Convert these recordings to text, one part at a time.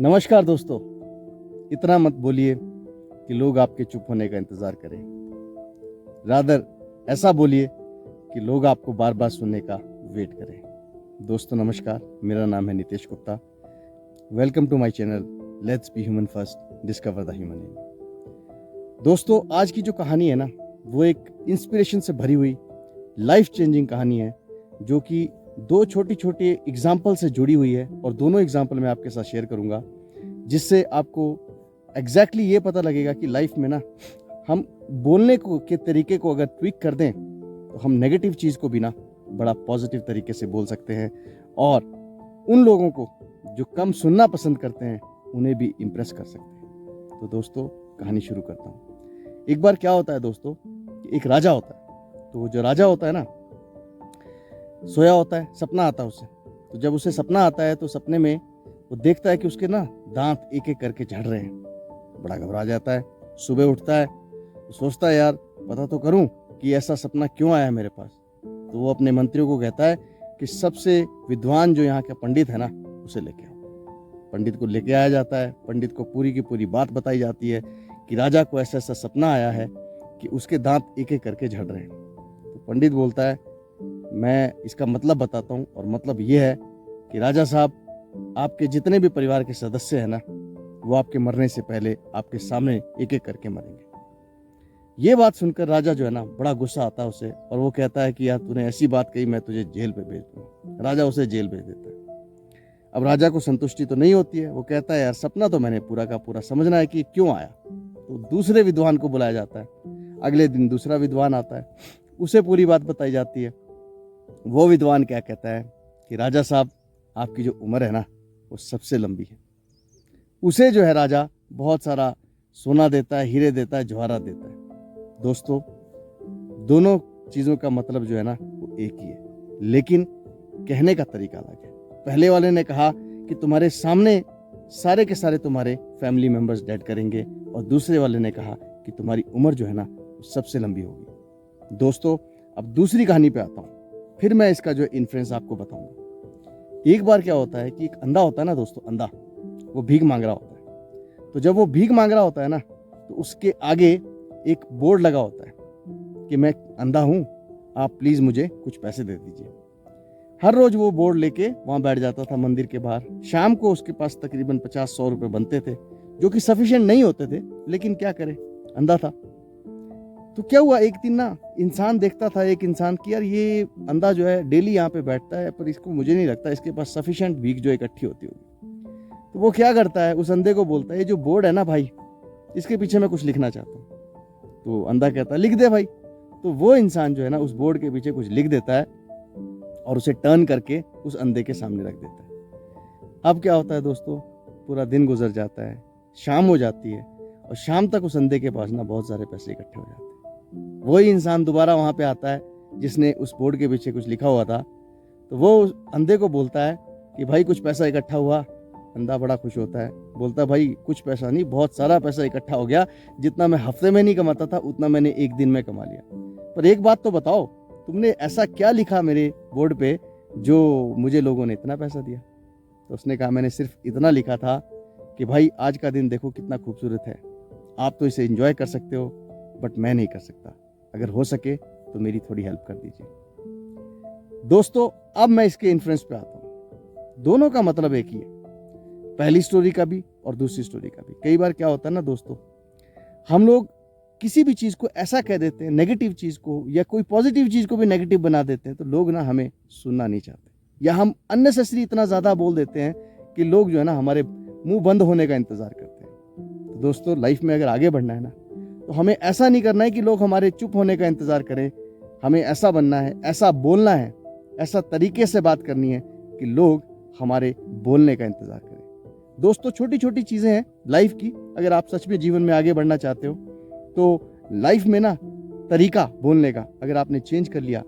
नमस्कार दोस्तों। इतना मत बोलिए कि लोग आपके चुप होने का इंतजार करें। रादर ऐसा बोलिए कि लोग आपको बार बार सुनने का वेट करें। दोस्तों नमस्कार, मेरा नाम है Nitesh Gupta. Welcome to my channel let's be human first, discover the human in. दोस्तों आज की जो कहानी है ना, वो एक इंस्पिरेशन से भरी हुई लाइफ चेंजिंग कहानी है, जो कि दो छोटी छोटी एग्जाम्पल से जुड़ी हुई है और दोनों एग्जाम्पल मैं आपके साथ शेयर करूंगा, जिससे आपको एग्जैक्टली ये पता लगेगा कि लाइफ में ना हम बोलने को के तरीके को अगर ट्विक कर दें तो हम नेगेटिव चीज़ को भी ना बड़ा पॉजिटिव तरीके से बोल सकते हैं, और उन लोगों को जो कम सुनना पसंद करते हैं उन्हें भी इम्प्रेस कर सकते हैं। तो दोस्तों कहानी शुरू करता हूँ। एक बार क्या होता है दोस्तों, एक राजा होता है। तो वो जो राजा होता है ना, सोया होता है, सपना आता है उसे। तो जब उसे सपना आता है तो सपने में वो देखता है कि उसके ना दांत एक एक करके झड़ रहे हैं। बड़ा घबरा जाता है। सुबह उठता है तो सोचता है यार पता तो करूं कि ऐसा सपना क्यों आया मेरे पास। तो वो अपने मंत्रियों को कहता है कि सबसे विद्वान जो यहाँ का पंडित है ना, उसे लेके आओ। पंडित को लेके आया जाता है। पंडित को पूरी की पूरी बात बताई जाती है कि राजा को ऐसा ऐसा सपना आया है कि उसके दांत एक एक करके झड़ रहे हैं। तो पंडित बोलता है मैं इसका मतलब बताता हूँ, और मतलब ये है कि राजा साहब, आपके जितने भी परिवार के सदस्य हैं ना, वो आपके मरने से पहले आपके सामने एक एक करके मरेंगे। ये बात सुनकर राजा जो है ना, बड़ा गुस्सा आता है उसे, और वो कहता है कि यार तूने ऐसी बात कही, मैं तुझे जेल पे भेज दूंगा। राजा उसे जेल भेज देता है। अब राजा को संतुष्टि तो नहीं होती है। वो कहता है यार सपना तो मैंने पूरा का पूरा समझना है कि क्यों आया। तो दूसरे विद्वान को बुलाया जाता है। अगले दिन दूसरा विद्वान आता है, उसे पूरी बात बताई जाती है। वो विद्वान क्या कहता है कि राजा साहब, आपकी जो उम्र है ना वो सबसे लंबी है। उसे जो है राजा बहुत सारा सोना देता है, हीरे देता है, जवाहरात देता है। दोस्तों दोनों चीज़ों का मतलब जो है ना वो एक ही है, लेकिन कहने का तरीका अलग है। पहले वाले ने कहा कि तुम्हारे सामने सारे के सारे तुम्हारे फैमिली मेंबर्स डेड करेंगे, और दूसरे वाले ने कहा कि तुम्हारी उम्र जो है ना वो सबसे लंबी होगी। दोस्तों अब दूसरी कहानी पे आता हूँ, फिर मैं इसका जो इन्फ्लुएंस आपको बताऊंगा। एक बार क्या होता है कि एक अंधा होता है ना दोस्तों, अंधा, वो भीख मांग रहा होता है। तो जब वो भीख मांग रहा होता है ना, तो उसके आगे एक बोर्ड लगा होता है कि मैं अंधा हूं, आप प्लीज मुझे कुछ पैसे दे दीजिए। हर रोज वो बोर्ड लेके वहां बैठ जाता था मंदिर के बाहर। शाम को उसके पास तकरीबन 50-100 रुपए बनते थे, जो कि सफिशिएंट नहीं होते थे, लेकिन क्या करे, अंधा था। तो क्या हुआ, एक दिन ना इंसान देखता था, एक इंसान की यार ये अंधा जो है डेली यहाँ पे बैठता है, पर इसको मुझे नहीं लगता इसके पास सफिशिएंट भीख जो इकट्ठी होती होगी। तो वो क्या करता है, उस अंधे को बोलता है ये जो बोर्ड है ना भाई, इसके पीछे मैं कुछ लिखना चाहता हूँ। तो अंधा कहता है लिख दे भाई। तो वो इंसान जो है ना उस बोर्ड के पीछे कुछ लिख देता है और उसे टर्न करके उस अंधे के सामने रख देता है। अब क्या होता है दोस्तों, पूरा दिन गुजर जाता है, शाम हो जाती है, और शाम तक उस अंधे के पास ना बहुत सारे पैसे इकट्ठे हो जाते हैं। वही इंसान दोबारा वहां पे आता है जिसने उस बोर्ड के पीछे कुछ लिखा हुआ था। तो वो उस अंधे को बोलता है कि भाई कुछ पैसा इकट्ठा हुआ। अंधा बड़ा खुश होता है, बोलता है भाई कुछ पैसा नहीं, बहुत सारा पैसा इकट्ठा हो गया। जितना मैं हफ्ते में नहीं कमाता था उतना मैंने एक दिन में कमा लिया। पर एक बात तो बताओ, तुमने ऐसा क्या लिखा मेरे बोर्ड पे जो मुझे लोगों ने इतना पैसा दिया। तो उसने कहा मैंने सिर्फ इतना लिखा था कि भाई आज का दिन देखो कितना खूबसूरत है, आप तो इसे एंजॉय कर सकते हो, बट मैं नहीं कर सकता। अगर हो सके तो मेरी थोड़ी हेल्प कर दीजिए। दोस्तों अब मैं इसके इन्फ्लुएंस पे आता हूं। दोनों का मतलब एक ही है, पहली स्टोरी का भी और दूसरी स्टोरी का भी। कई बार क्या होता है ना दोस्तों, हम लोग किसी भी चीज को ऐसा कह देते हैं, नेगेटिव चीज को या कोई पॉजिटिव चीज को भी नेगेटिव बना देते हैं, तो लोग ना हमें सुनना नहीं चाहते, या हम अननेसेसरी इतना ज्यादा बोल देते हैं कि लोग जो है ना हमारे मुंह बंद होने का इंतजार करते हैं। तो दोस्तों लाइफ में अगर आगे बढ़ना है ना, तो हमें ऐसा नहीं करना है कि लोग हमारे चुप होने का इंतजार करें। हमें ऐसा बनना है, ऐसा बोलना है, ऐसा तरीके से बात करनी है कि लोग हमारे बोलने का इंतजार करें। दोस्तों छोटी छोटी चीजें हैं लाइफ की। अगर आप सच में जीवन में आगे बढ़ना चाहते हो तो लाइफ में ना तरीका बोलने का अगर आपने चेंज कर लिया,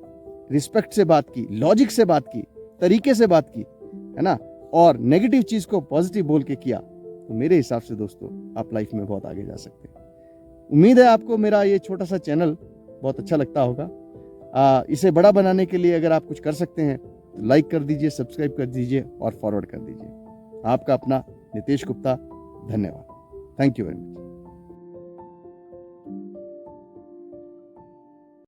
रिस्पेक्ट से बात की, लॉजिक से बात की, तरीके से बात की, है ना, और नेगेटिव चीज को पॉजिटिव बोल के किया, तो मेरे हिसाब से दोस्तों आप लाइफ में बहुत आगे जा सकते हैं। उम्मीद है आपको मेरा ये छोटा सा चैनल बहुत अच्छा लगता होगा। इसे बड़ा बनाने के लिए अगर आप कुछ कर सकते हैं तो लाइक कर दीजिए, सब्सक्राइब कर दीजिए और फॉरवर्ड कर दीजिए। आपका अपना नितेश गुप्ता, धन्यवाद। Thank you very much.